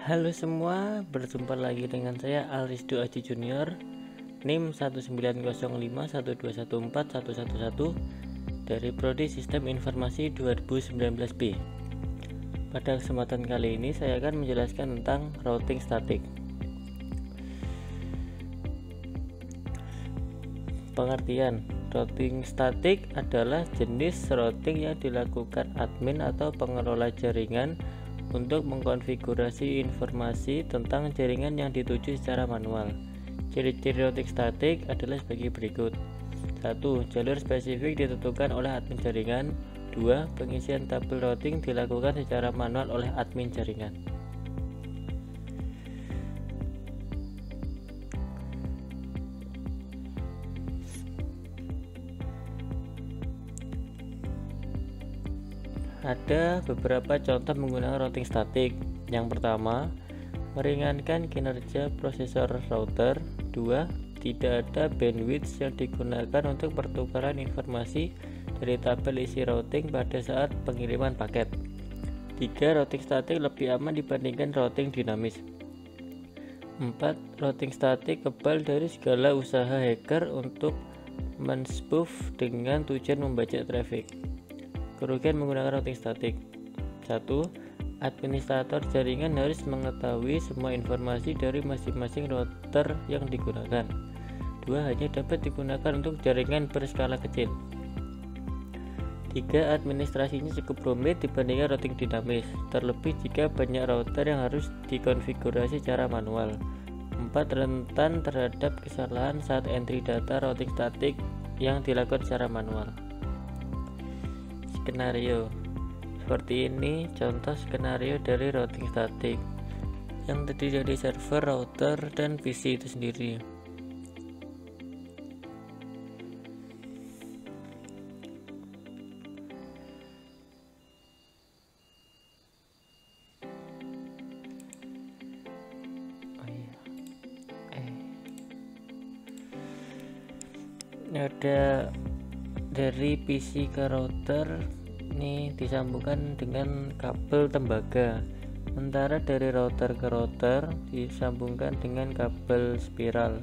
Halo semua, berjumpa lagi dengan saya Alrisdo Aji Junior, NIM 1905121214111 dari Prodi Sistem Informasi 2019B. Pada kesempatan kali ini saya akan menjelaskan tentang routing statik. Pengertian: routing statik adalah jenis routing yang dilakukan admin atau pengelola jaringan untuk mengkonfigurasi informasi tentang jaringan yang dituju secara manual. Ciri-ciri routing statik adalah sebagai berikut. 1. Jalur spesifik ditentukan oleh admin jaringan. 2. Pengisian tabel routing dilakukan secara manual oleh admin jaringan. Ada beberapa contoh menggunakan routing statik. Yang pertama, meringankan kinerja prosesor router. 2. Tidak ada bandwidth yang digunakan untuk pertukaran informasi dari tabel isi routing pada saat pengiriman paket. 3. Routing statik lebih aman dibandingkan routing dinamis. 4. Routing statik kebal dari segala usaha hacker untuk men-spoof dengan tujuan membajak traffic. Kerugian menggunakan routing statik. 1. Administrator jaringan harus mengetahui semua informasi dari masing-masing router yang digunakan. 2. Hanya dapat digunakan untuk jaringan berskala kecil. 3. Administrasinya cukup rumit dibandingkan routing dinamis, terlebih jika banyak router yang harus dikonfigurasi secara manual. 4. Rentan terhadap kesalahan saat entry data routing statik yang dilakukan secara manual. Skenario. Seperti ini contoh skenario dari routing statik yang terdiri dari server, router, dan PC itu sendiri. Ini ada dari PC ke router, ini disambungkan dengan kabel tembaga, sementara dari router ke router disambungkan dengan kabel spiral.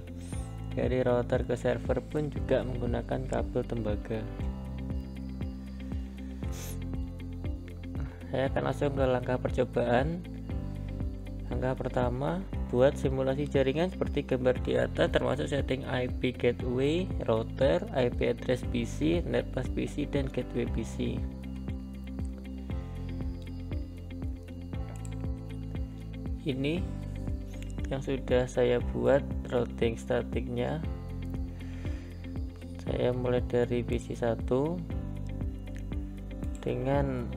Dari router ke server pun juga menggunakan kabel tembaga. Saya akan langsung ke langkah percobaan. Langkah pertama, buat simulasi jaringan seperti gambar di atas, termasuk setting IP gateway, router, IP address PC, netpath PC, dan gateway PC. Ini yang sudah saya buat routing statiknya. Saya mulai dari PC 1 dengan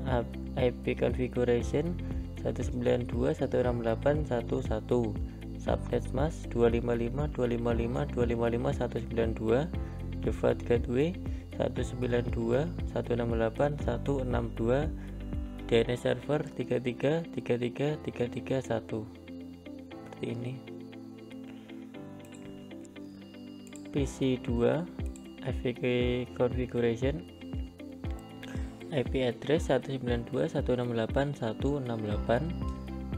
IP configuration 192.168.1.1, subnet mask 255.255.255.192, default gateway 192.168.162, DNS server 33.33.33.1. Seperti ini. PC 2 FVK configuration IP address 192.168.168,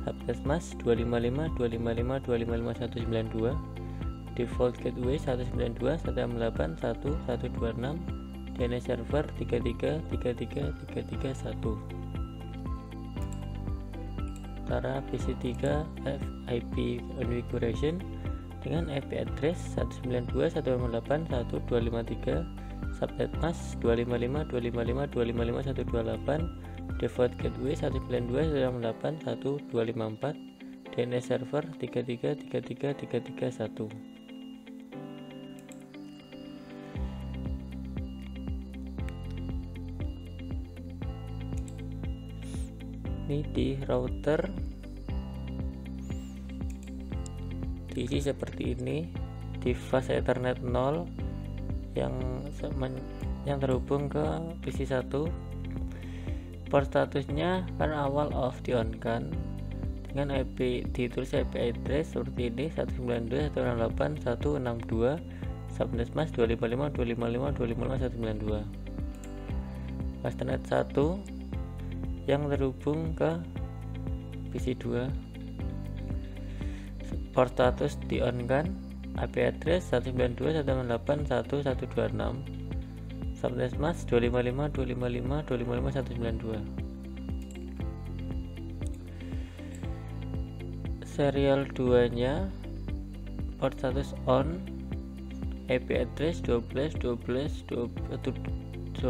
subnet mask 255.255.255.192, default gateway 192.168.1.126, DNS server 33.33.33.1. Sementara PC 3 IP configuration dengan IP address 192.168.1.253, subnet mask 255.255.255.128, default gateway 192.168.1.254, DNS server 33.33.33.1. Ini di router diisi seperti ini, di fase Ethernet 0 yang terhubung ke PC 1. Port statusnya kan awal off di on kan, dengan IP ditulis IP address seperti ini 192.168.162, subnet mask 255.255.255.192. Ethernet 1 yang terhubung ke PC 2 port status di on kan, IP address 192.168.1.126, subnet mask 255.255.255.192. Serial 2 nya port status on, IP address 12.12.12.1,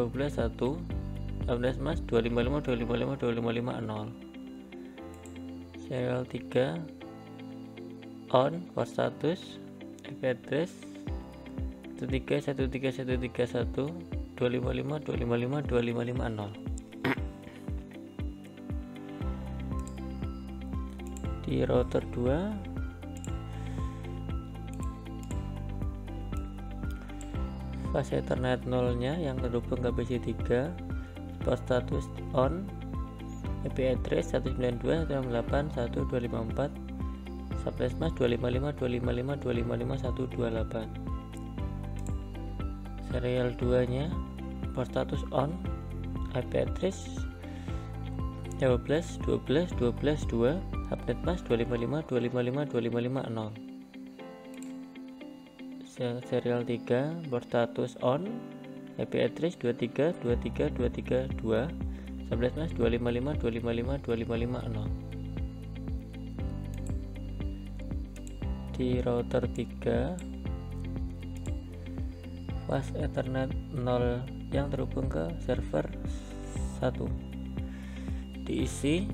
subnet mask 255.255.255.0. Serial 3 on, port status, IP address 13.131.1.255.255.255.0. Di router 2 fase Ethernet 0 nya yang terhubung ke PC3, port status on, IP address 192.168.1.254, subnet mask 255.255.255.128. Serial 2 nya port status on, IP address 12.12.12.2, subnet mask 255.255.255.0. Serial 3 port status on, IP address 23.23.23.2, subnet mask 255.255.255.0. Di router 3 fase Ethernet 0 yang terhubung ke server 1, diisi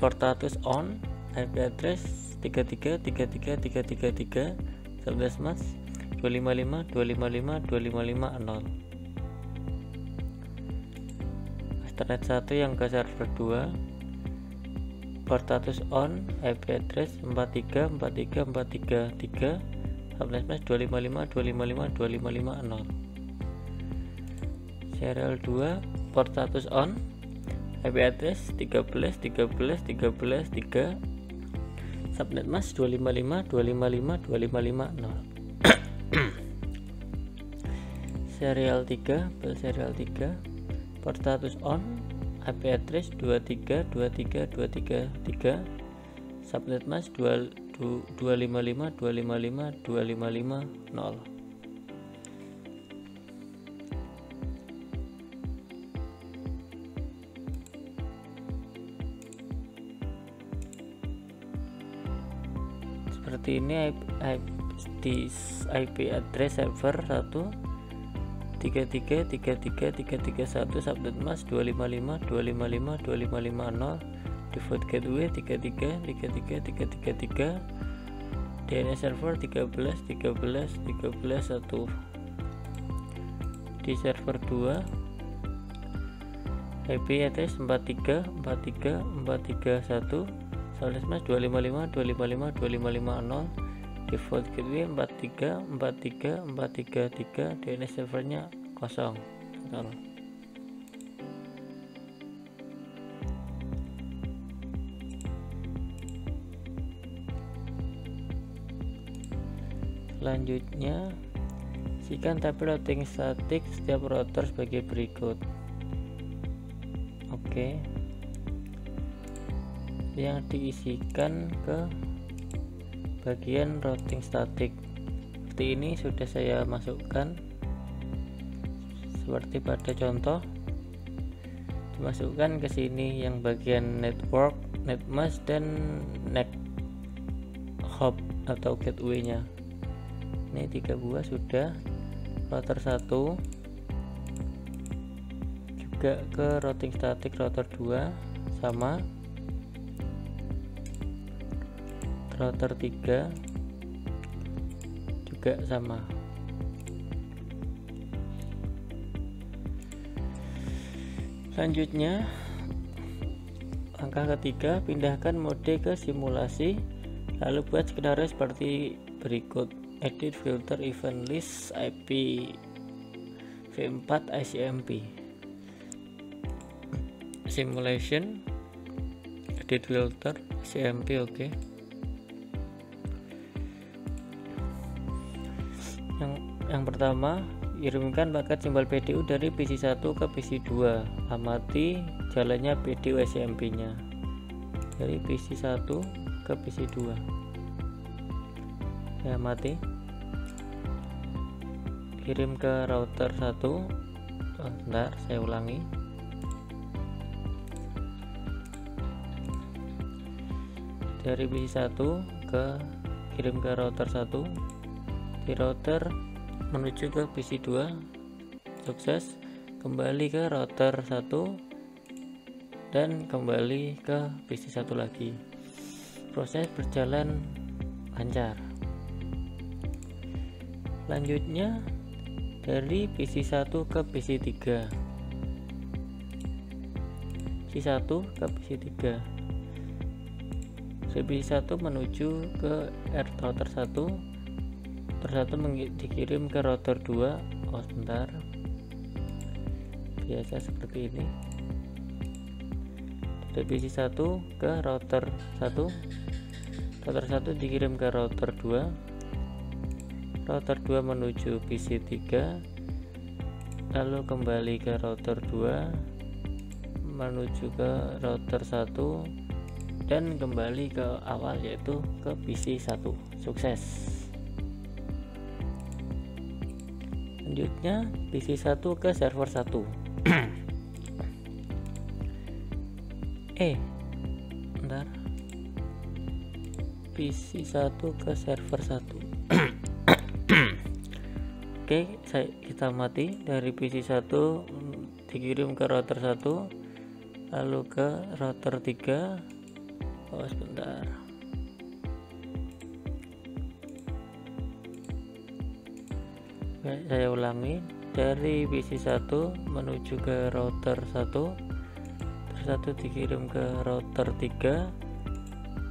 port status on, IP address 33.33.3.3.3, subnet mask 255.255.255.0. Ethernet 1 yang ke server 2, port status on, IP address 43.43.43.3, subnet mask 255.255.255.0. Serial 2 port status on, IP address 13.13.13.13.3, subnet mask 255.255.255.0. Serial 3 port status on, IP address 23.23.23.3, subnet mask 255.255.255.0. Seperti ini IP address server 1 33.33.33.1, subnet mask 255.255.255.0, default gateway 33.33.33.3, DNS server 13.13.13.13.1. Di server 2 IP address 43.43.43.1, subnet mask 255.255.255.0, default gateway 43.43.43.3, DNS servernya kosong. Selanjutnya, isikan tabel routing statik setiap router sebagai berikut. Oke, yang diisikan ke bagian routing statik seperti ini sudah saya masukkan seperti pada contoh, dimasukkan ke sini yang bagian network, netmask dan net hop atau gateway nya. Ini 3 buah sudah. Router 1 juga ke routing statik router 2 sama. Router 3 juga sama. Selanjutnya langkah ketiga, pindahkan mode ke simulasi, lalu buat skenario seperti berikut. Edit filter event list IP v4 ICMP simulation, edit filter ICMP. Oke. Yang pertama, kirimkan paket simbol PDU dari PC1 ke PC2. Amati jalannya PDU ICMP nya dari PC1 ke PC2. ya mati. Kirim ke router 1. Bentar, saya ulangi. Dari PC1 kirim ke router 1. Di router menuju ke PC2. Sukses. Kembali ke router 1 dan kembali ke PC1 lagi. Proses berjalan lancar. Selanjutnya dari PC1 ke PC3. PC1 ke PC3. Dari PC1 menuju ke router 1. Router 1 dikirim ke router 2. Sebentar. Biasa seperti ini. Dari PC1 ke router 1. Router 1 dikirim ke router 2. Router 2 menuju PC3, lalu kembali ke router 2 menuju ke router 1 dan kembali ke awal, yaitu ke PC1. Sukses. Selanjutnya PC1 ke server 1. Bentar. PC1 ke server 1. Oke, kita mati. Dari PC1 dikirim ke router 1, lalu ke router 3. Sebentar. Saya ulangi. Dari PC1 menuju ke router 1. Router 1 dikirim ke router 3.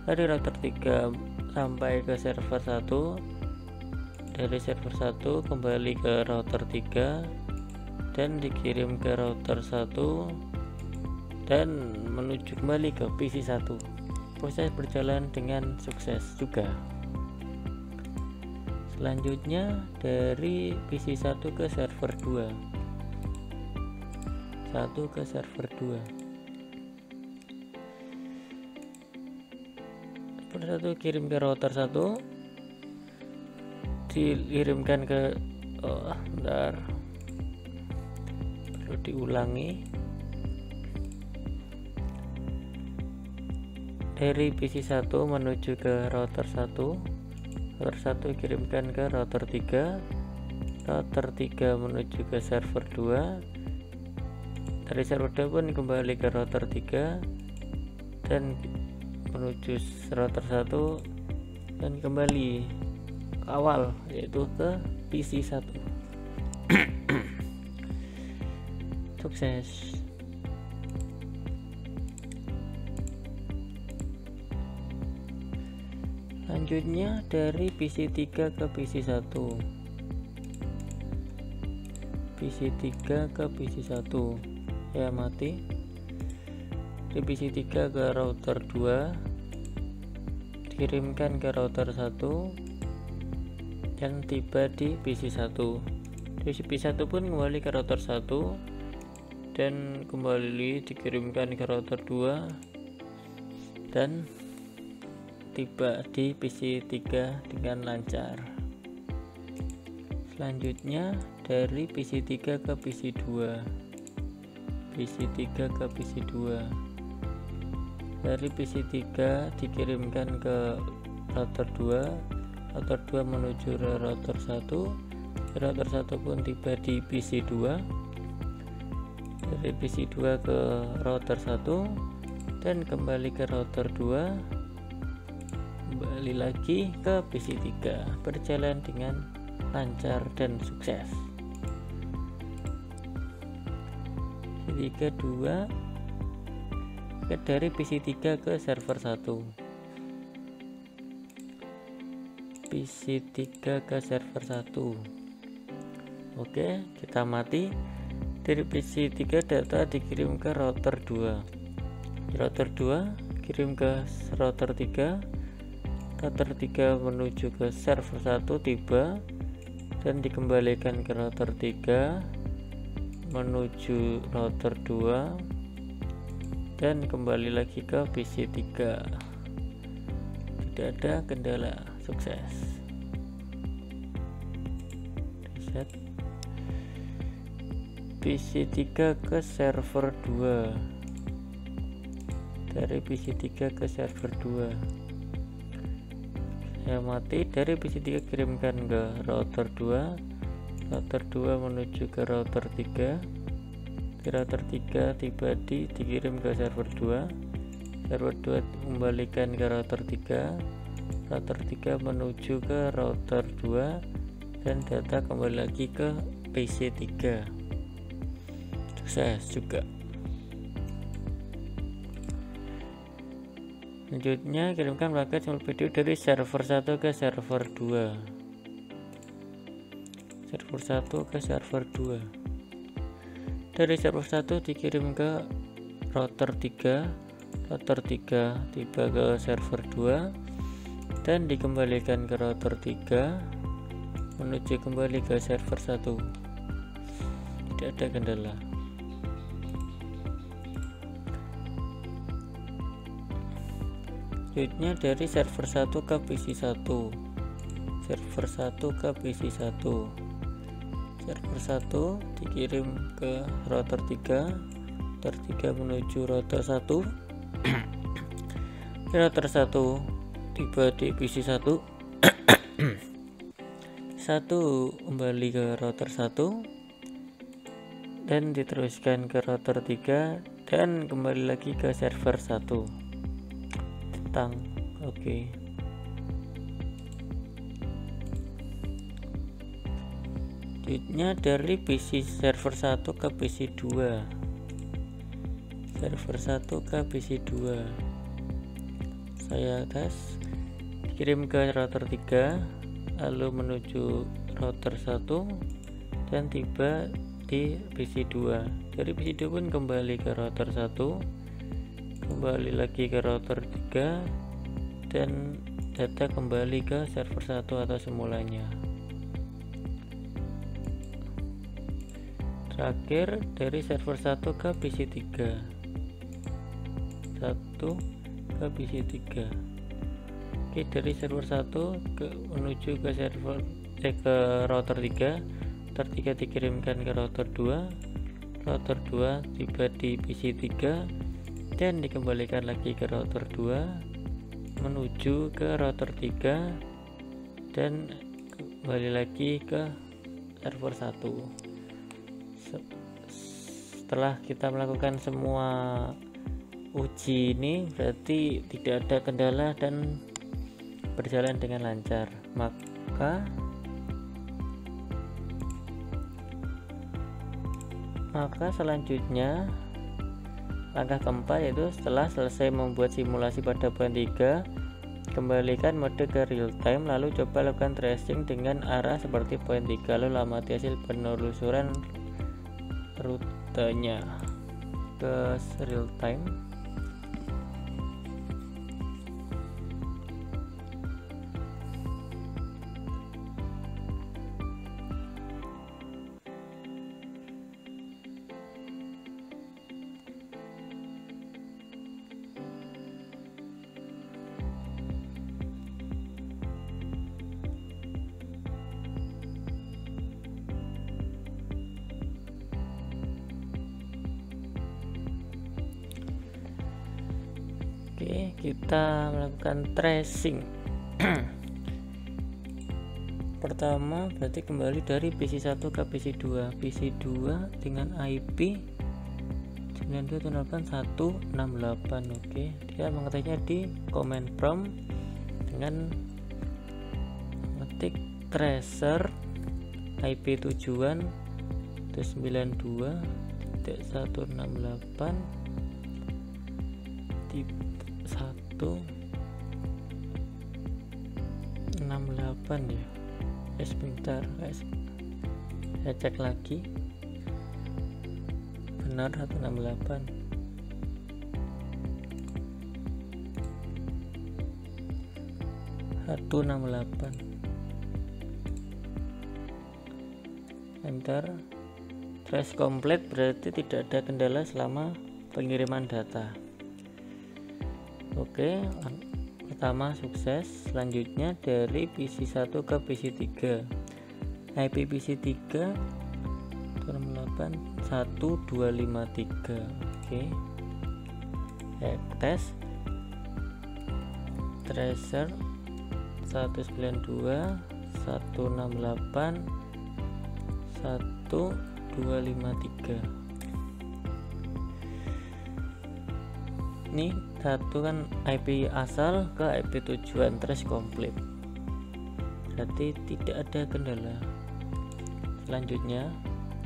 Dari router 3 sampai ke server 1. Dari server 1 kembali ke router 3 dan dikirim ke router 1 dan menuju kembali ke PC1. Proses berjalan dengan sukses juga. Selanjutnya dari PC1 ke server 2. 1 ke server 2. Server 1 kirim ke router 1. Dikirimkan ke bentar, perlu diulangi. Dari PC1 menuju ke router 1. Router 1 kirimkan ke router 3. Router 3 menuju ke server 2. Dari server 2 pun kembali ke router 3 dan menuju router 1 dan kembali awal, yaitu ke PC1. Sukses. Selanjutnya dari PC3 ke PC1. PC3 ke PC1. Ya mati. Dari PC3 ke router 2. Dikirimkan ke router 1 dan tiba di PC1. Dari PC1 pun kembali ke router 1 dan kembali dikirimkan ke router 2 dan tiba di PC3 dengan lancar. Selanjutnya dari PC3 ke PC2. PC3 ke PC2. Dari PC3 dikirimkan ke router 2. Router 2 menuju router 1. Router 1 pun tiba di PC2. Dari PC2 ke router 1 dan kembali ke router 2. Kembali lagi ke PC3. Berjalan dengan lancar dan sukses. PC3 2 dari PC3 ke server 1. PC3 ke server 1. Oke, kita mati. Dari PC3 data dikirim ke router 2. Router 2 kirim ke router 3. Router 3 menuju ke server 1 tiba dan dikembalikan ke router 3 menuju router 2 dan kembali lagi ke PC3. Tidak ada kendala. Sukses. set PC3 ke server 2, dari PC3 ke server 2 saya mati, dari PC3 kirimkan ke router 2, router 2 menuju ke router 3, di router 3 tiba dikirim ke server 2, server 2 kembalikan ke router 3, router 3 menuju ke router 2, dan data kembali lagi ke PC3. Sukses juga. Selanjutnya kirimkan paket simul video dari server 1 ke server 2, server 1 ke server 2, dari server 1 dikirim ke router 3, router 3 tiba ke server 2 dan dikembalikan ke router 3 menuju kembali ke server 1, tidak ada kendala. Selanjutnya dari server 1 ke PC1, server 1 ke PC1, server 1 dikirim ke router 3, router 3 menuju router 1, router 1 tiba di PC1, 1 kembali ke router 1 dan diteruskan ke router 3 dan kembali lagi ke server 1. Oke. Selanjutnya dari PC server 1 ke PC2, server 1 ke PC2 saya tes, dikirim ke router 3 lalu menuju router 1 dan tiba di PC2, dari PC2 pun kembali ke router 1, kembali lagi ke router 3 dan data kembali ke server 1 atau semulanya. Terakhir dari server 1 ke PC3, 1 ke PC3. Oke, dari server 1 menuju ke server ke router 3, router 3 dikirimkan ke router 2, router 2 tiba di PC3 dan dikembalikan lagi ke router 2 menuju ke router 3 dan kembali lagi ke server 1. Setelah kita melakukan semua uji ini berarti tidak ada kendala dan berjalan dengan lancar, maka selanjutnya langkah keempat yaitu setelah selesai membuat simulasi pada poin 3, kembalikan mode ke real time lalu coba lakukan tracing dengan arah seperti poin 3 lalu amati hasil penelusuran rutenya ke real time. Oke, kita melakukan tracing. Pertama berarti kembali dari PC1 ke PC2, PC2 dengan IP 92.168. Oke, dia mengetiknya di command prompt dengan mengetik tracer IP tujuan 92.168 tipe 168 ya. Sebentar guys, saya cek lagi benar 168. Enter. Trace komplit berarti tidak ada kendala selama pengiriman data. Oke, pertama sukses. Selanjutnya dari PC1 ke PC3, IP PC3 268.1253. Oke. Tes tracer 192.168.1253. Ini satu kan IP asal ke IP tujuan, trace complete, berarti tidak ada kendala. Selanjutnya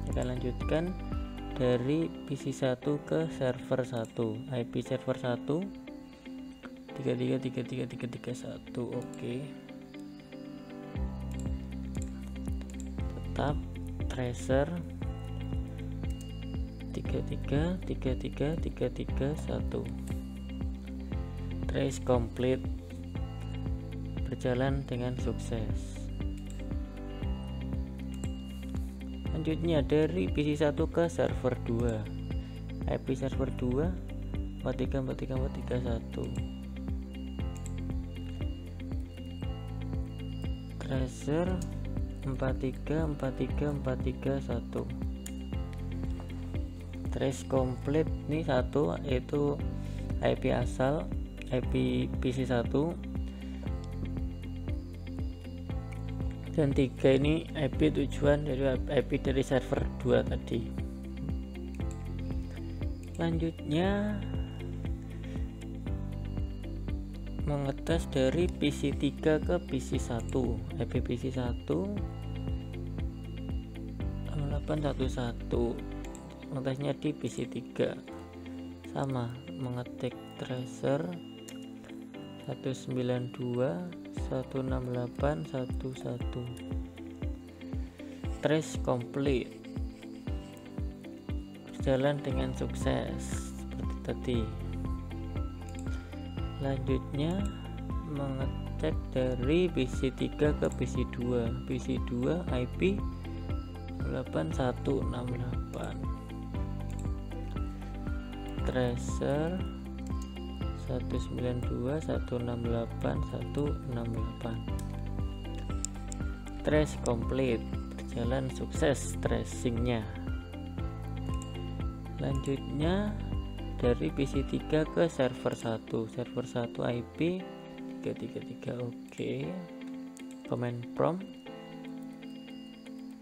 kita lanjutkan dari PC1 ke server 1, IP server 1 333331. Oke. Tetap tracer 333331. Trace complete, berjalan dengan sukses. Selanjutnya dari PC1 ke server 2, IP server 2 434341. Tracer 4343431. Trace complete nih satu yaitu IP asal, IP PC1, dan 3 ini IP tujuan dari IP dari server 2 tadi. Selanjutnya mengetes dari PC3 ke PC1, IP PC1 811. Mengetesnya di PC3 sama, mengetik tracer 192.168.11. Trace complete, berjalan dengan sukses seperti tadi. Selanjutnya mengecek dari PC3 ke PC2, PC2 IP 8168. Tracer 192.168.168. Trace complete, berjalan sukses tracingnya. Selanjutnya dari PC3 ke server 1, server 1 IP 333. Oke. Command prompt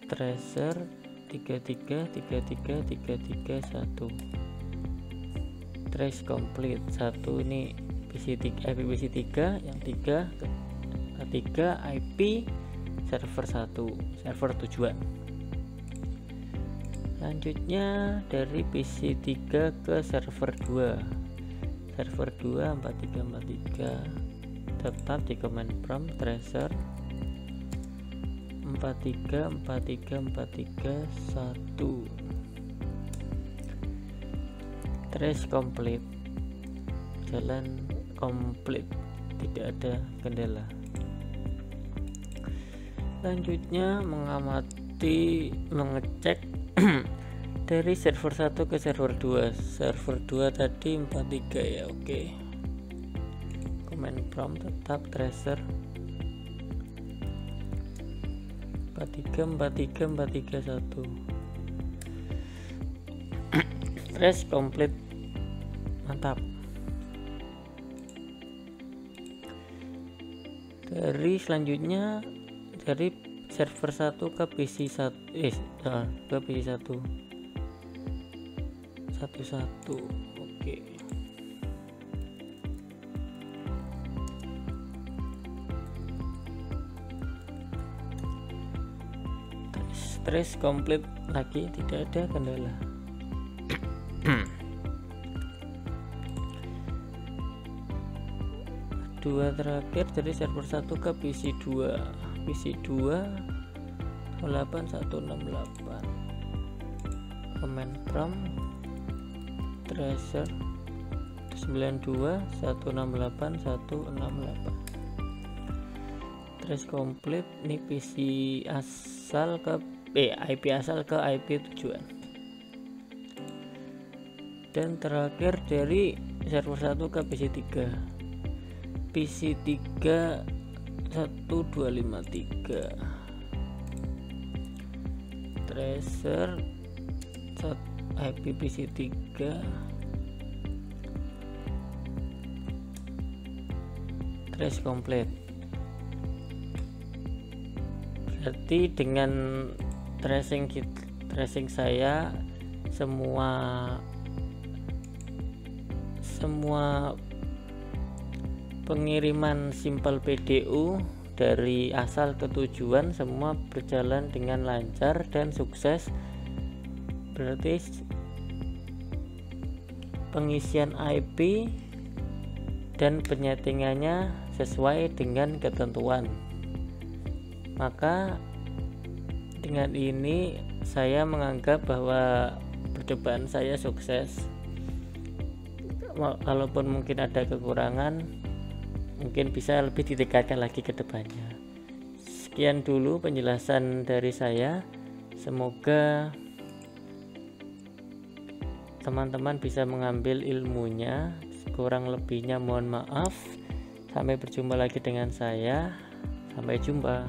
tracer 333331. Trace complete, satu ini PC3, IP PC3, yang ketiga IP server 1, server tujuan. Selanjutnya dari PC3 ke server 2, server 2 4343. Tetap di command prompt tracer 4343431. Trace complete, jalan komplit, tidak ada kendala. Selanjutnya mengecek dari server 1 ke server 2, server 2 tadi 43 ya. Oke. Command prompt tetap tracer 4343431. Trace complete, mantap. Dari selanjutnya dari server 1 ke PC1 ke PC1 11. Oke. Trace complete lagi, tidak ada kendala. Dua terakhir dari server 1 ke PC2, PC2 8168. Command prompt tracer 92.168.168. Trace complete, ini PC asal ke IP asal ke IP tujuan. Dan terakhir dari server 1 ke PC3, PC3 1253. tracer IPv6 trace komplit. Berarti dengan tracing saya semua pengiriman simpel PDU dari asal ke tujuan semua berjalan dengan lancar dan sukses. Berarti pengisian IP dan penyetingannya sesuai dengan ketentuan. Maka dengan ini saya menganggap bahwa percobaan saya sukses. Kalaupun mungkin ada kekurangan, mungkin bisa lebih ditingkatkan lagi ke depannya. Sekian dulu penjelasan dari saya. Semoga teman-teman bisa mengambil ilmunya. Kurang lebihnya mohon maaf. Sampai berjumpa lagi dengan saya. Sampai jumpa.